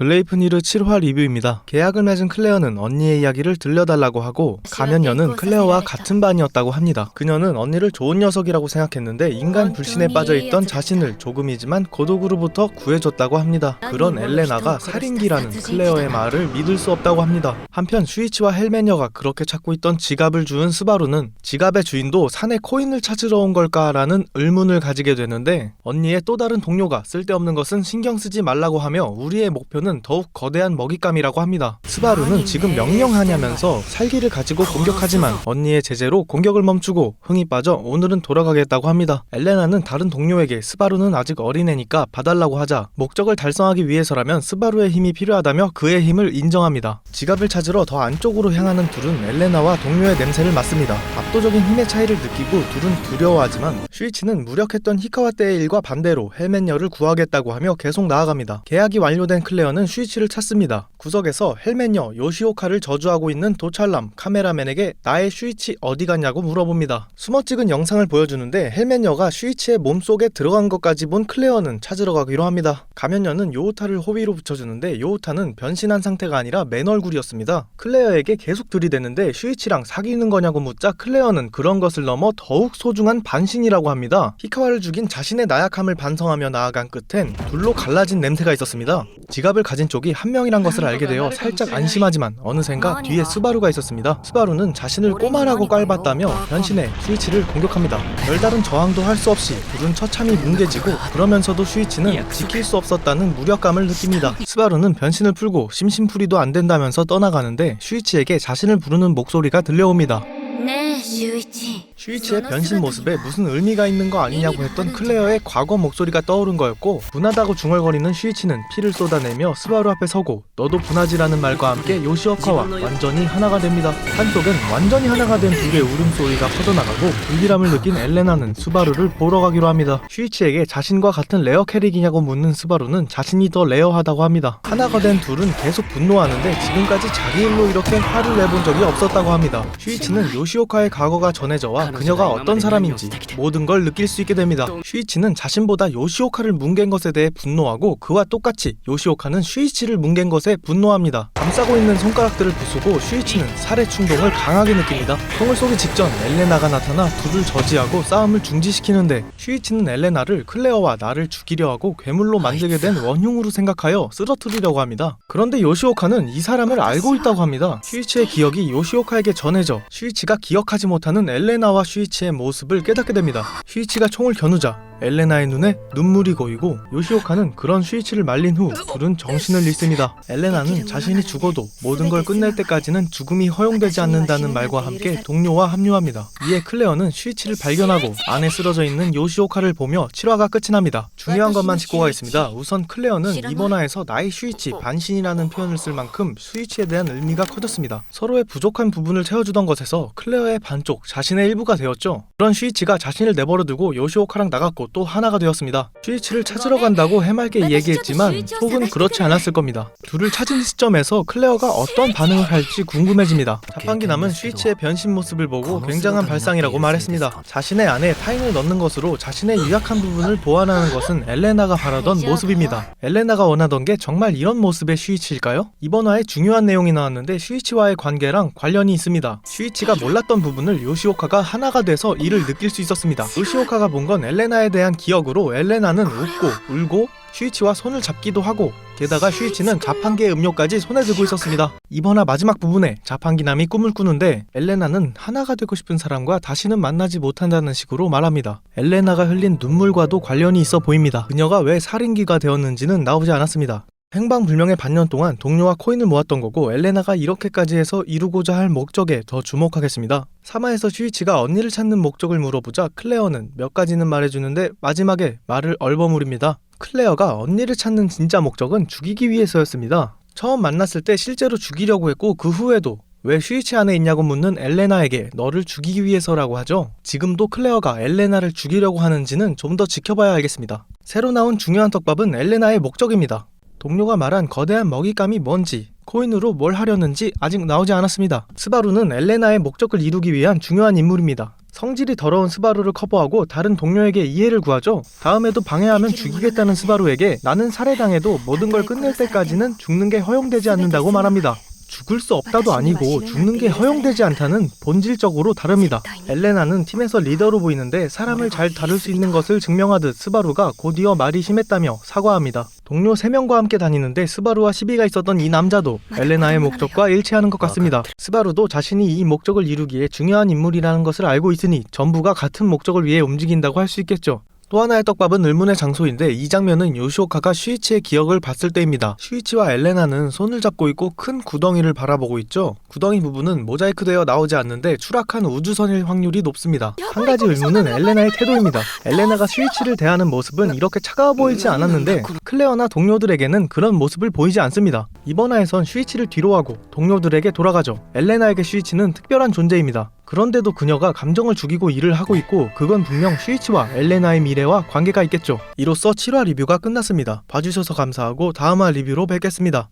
글레이프니르 7화 리뷰입니다. 계약을 맺은 클레어는 언니의 이야기를 들려달라고 하고 가면 여는 클레어와 같은 반이었다고 합니다. 그녀는 언니를 좋은 녀석이라고 생각했는데 인간 불신에 빠져있던 자신을 조금이지만 고독으로부터 구해줬다고 합니다. 그런 엘레나가 살인귀라는 클레어의 말을 믿을 수 없다고 합니다. 한편 슈이치와 헬멘녀가 그렇게 찾고 있던 지갑을 주운 스바루는 지갑의 주인도 산에 코인을 찾으러 온 걸까라는 의문을 가지게 되는데 언니의 또 다른 동료가 쓸데없는 것은 신경 쓰지 말라고 하며 우리의 목표는 더욱 거대한 먹잇감이라고 합니다. 스바루는 지금 명령하냐면서 살기를 가지고 공격하지만 언니의 제재로 공격을 멈추고 흥이 빠져 오늘은 돌아가겠다고 합니다. 엘레나는 다른 동료에게 스바루는 아직 어린애니까 봐달라고 하자 목적을 달성하기 위해서라면 스바루의 힘이 필요하다며 그의 힘을 인정합니다. 지갑을 찾으러 더 안쪽으로 향하는 둘은 엘레나와 동료의 냄새를 맡습니다. 압도적인 힘의 차이를 느끼고 둘은 두려워하지만 슈이치는 무력했던 히카와 때의 일과 반대로 헬멘녀를 구하겠다고 하며 계속 나아갑니다. 계약이 완료된 클레어는 슈이치를 찾습니다. 구석에서 헬멘녀 요시오카를 저주하고 있는 도찰남 카메라맨에게 나의 슈이치 어디 갔냐고 물어봅니다. 숨어찍은 영상을 보여주는데 헬멘녀가 슈이치의 몸속에 들어간 것까지 본 클레어는 찾으러 가기로 합니다. 가면녀는 요우타를 호위로 붙여주는데 요우타는 변신한 상태가 아니라 맨 얼굴이었습니다. 클레어에게 계속 들이대는데 슈이치랑 사귀는 거냐고 묻자 클레어는 그런 것을 넘어 더욱 소중한 반신이라고 합니다. 히카와를 죽인 자신의 나약함을 반성하며 나아간 끝엔 둘로 갈라진 냄새가 있었습니다. 지갑을 가진 쪽이 한 명이란 것을 알게 되어 살짝 안심하지만 어느샌가 뒤에 스바루가 있었습니다. 스바루는 자신을 꼬마라고 깔봤다며 변신해 슈이치를 공격합니다. 별다른 저항도 할 수 없이 둘은 처참히 뭉개지고 그러면서도 슈이치는 지킬 수 없었다는 무력감을 느낍니다. 스바루는 변신을 풀고 심심풀이도 안 된다면서 떠나가는데 슈이치에게 자신을 부르는 목소리가 들려옵니다. 슈이치의 변신 모습에 무슨 의미가 있는 거 아니냐고 했던 클레어의 과거 목소리가 떠오른 거였고 분하다고 중얼거리는 슈이치는 피를 쏟아내며 스바루 앞에 서고 너도 분하지라는 말과 함께 요시오카와 완전히 하나가 됩니다. 한쪽엔 완전히 하나가 된 둘의 울음소리가 퍼져나가고 불길함을 느낀 엘레나는 스바루를 보러 가기로 합니다. 슈이치에게 자신과 같은 레어 캐릭이냐고 묻는 스바루는 자신이 더 레어하다고 합니다. 하나가 된 둘은 계속 분노하는데 지금까지 자기 일로 이렇게 화를 내본 적이 없었다고 합니다. 슈이치는 요시오카의 과거가 전해져와 그녀가 어떤 사람인지 모든 걸 느낄 수 있게 됩니다. 슈이치는 자신보다 요시오카를 뭉갠 것에 대해 분노하고 그와 똑같이 요시오카는 슈이치를 뭉갠 것에 분노합니다. 감싸고 있는 손가락들을 부수고 슈이치는 살해 충동을 강하게 느낍니다. 총을 쏘기 직전 엘레나가 나타나 둘을 저지하고 싸움을 중지시키는데 슈이치는 엘레나를 클레어와 나를 죽이려 하고 괴물로 만들게 된 원흉으로 생각하여 쓰러뜨리려고 합니다. 그런데 요시오카는 이 사람을 알고 있다고 합니다. 슈이치의 기억이 요시오카에게 전해져 슈이치가 기억하지 못하는 엘레나와 슈이치의 모습을 깨닫게 됩니다. 슈이치가 총을 겨누자 엘레나의 눈에 눈물이 고이고 요시오카는 그런 슈이치를 말린 후 둘은 정신을 잃습니다. 엘레나는 자신이 죽어도 모든 걸 끝낼 때까지는 죽음이 허용되지 않는다는 말과 함께 동료와 합류합니다. 이에 클레어는 슈이치를 발견하고 안에 쓰러져 있는 요시오카를 보며 7화가 끝이 납니다. 중요한 것만 짚고 가겠습니다. 우선 클레어는 이번 화에서 나의 슈이치 반신이라는 표현을 쓸 만큼 슈이치에 대한 의미가 커졌습니다. 서로의 부족한 부분을 채워주던 것에서 클레어의 반쪽, 자신의 일부가 되었죠. 그런 슈이치가 자신을 내버려두고 요시오카랑 나갔고 또 하나가 되었습니다. 슈이치를 찾으러 간다고 해맑게 얘기했지만 속은 그렇지 않았을 겁니다. 둘을 찾은 시점에서 클레어가 어떤 반응을 할지 궁금해집니다. 자판기 남은 슈이치의 변신 모습을 보고 굉장한 발상이라고 말했습니다. 자신의 안에 타인을 넣는 것으로 자신의 유약한 부분을 보완하는 것은 엘레나가 바라던 모습입니다. 엘레나가 원하던 게 정말 이런 모습의 슈이치일까요? 이번 화에 중요한 내용이 나왔는데 슈이치와의 관계랑 관련이 있습니다. 슈이치가 몰랐던 부분을 요시오카가 하나가 돼서 이를 느낄 수 있었습니다. 요시오카가 본 건 엘레나에 대한 기억으로 엘레나는 웃고 울고 슈이치와 손을 잡기도 하고 게다가 슈이치는 자판기의 음료까지 손에 들고 있었습니다. 이번 화 마지막 부분에 자판기남이 꿈을 꾸는데 엘레나는 하나가 되고 싶은 사람과 다시는 만나지 못한다는 식으로 말합니다. 엘레나가 흘린 눈물과도 관련이 있어 보입니다. 그녀가 왜 살인귀가 되었는지는 나오지 않았습니다. 행방불명의 반년 동안 동료와 코인을 모았던 거고 엘레나가 이렇게까지 해서 이루고자 할 목적에 더 주목하겠습니다. 3화에서 슈이치가 언니를 찾는 목적을 물어보자 클레어는 몇 가지는 말해주는데 마지막에 말을 얼버무립니다. 클레어가 언니를 찾는 진짜 목적은 죽이기 위해서였습니다. 처음 만났을 때 실제로 죽이려고 했고 그 후에도 왜 슈이치 안에 있냐고 묻는 엘레나에게 너를 죽이기 위해서라고 하죠. 지금도 클레어가 엘레나를 죽이려고 하는지는 좀 더 지켜봐야 알겠습니다. 새로 나온 중요한 떡밥은 엘레나의 목적입니다. 동료가 말한 거대한 먹잇감이 뭔지 코인으로 뭘 하려는지 아직 나오지 않았습니다. 스바루는 엘레나의 목적을 이루기 위한 중요한 인물입니다. 성질이 더러운 스바루를 커버하고 다른 동료에게 이해를 구하죠. 다음에도 방해하면 죽이겠다는 스바루에게 나는 살해당해도 모든 걸 끝낼 때까지는 죽는 게 허용되지 않는다고 말합니다. 죽을 수 없다도 아니고 죽는 게 허용되지 않다는 본질적으로 다릅니다. 엘레나는 팀에서 리더로 보이는데 사람을 잘 다룰 수 있는 것을 증명하듯 스바루가 곧이어 말이 심했다며 사과합니다. 동료 3명과 함께 다니는데 스바루와 시비가 있었던 이 남자도 엘레나의 목적과 일치하는 것 같습니다. 스바루도 자신이 이 목적을 이루기에 중요한 인물이라는 것을 알고 있으니 전부가 같은 목적을 위해 움직인다고 할 수 있겠죠. 또 하나의 떡밥은 의문의 장소인데 이 장면은 요시오카가 슈이치의 기억을 봤을 때입니다. 슈이치와 엘레나는 손을 잡고 있고 큰 구덩이를 바라보고 있죠. 구덩이 부분은 모자이크되어 나오지 않는데 추락한 우주선일 확률이 높습니다. 한 가지 의문은 엘레나의 태도입니다. 엘레나가 슈이치를 대하는 모습은 이렇게 차가워 보이지 않았는데 클레어나 동료들에게는 그런 모습을 보이지 않습니다. 이번 화에선 슈이치를 뒤로하고 동료들에게 돌아가죠. 엘레나에게 슈이치는 특별한 존재입니다. 그런데도 그녀가 감정을 죽이고 일을 하고 있고 그건 분명 슈이치와 엘레나의 미래와 관계가 있겠죠. 이로써 7화 리뷰가 끝났습니다. 봐주셔서 감사하고 다음화 리뷰로 뵙겠습니다.